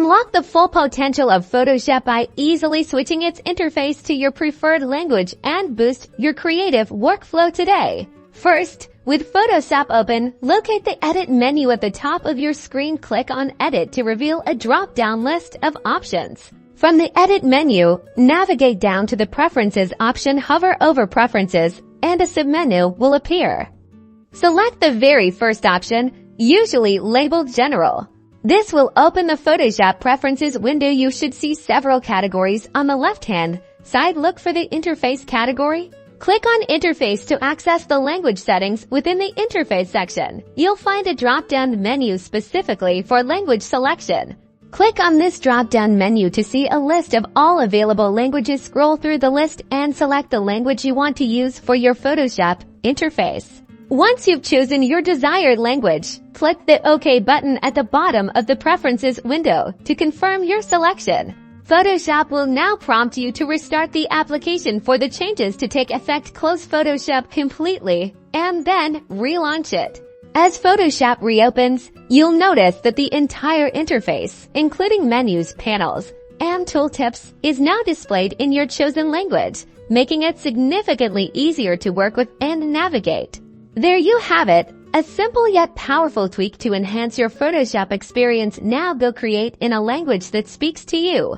Unlock the full potential of Photoshop by easily switching its interface to your preferred language and boost your creative workflow today. First, with Photoshop open, locate the Edit menu at the top of your screen. Click on Edit to reveal a drop-down list of options. From the Edit menu, navigate down to the Preferences option, hover over Preferences, and a submenu will appear. Select the very first option, usually labeled General. This will open the Photoshop Preferences window. You should see several categories on the left-hand side. Look for the Interface category. Click on Interface to access the language settings within the Interface section. You'll find a drop-down menu specifically for language selection. Click on this drop-down menu to see a list of all available languages. Scroll through the list and select the language you want to use for your Photoshop interface. Once you've chosen your desired language, click the OK button at the bottom of the Preferences window to confirm your selection. Photoshop will now prompt you to restart the application for the changes to take effect. Close Photoshop completely and then relaunch it. As Photoshop reopens, you'll notice that the entire interface, including menus, panels, and tooltips, is now displayed in your chosen language, making it significantly easier to work with and navigate. There you have it, a simple yet powerful tweak to enhance your Photoshop experience. Now go create in a language that speaks to you.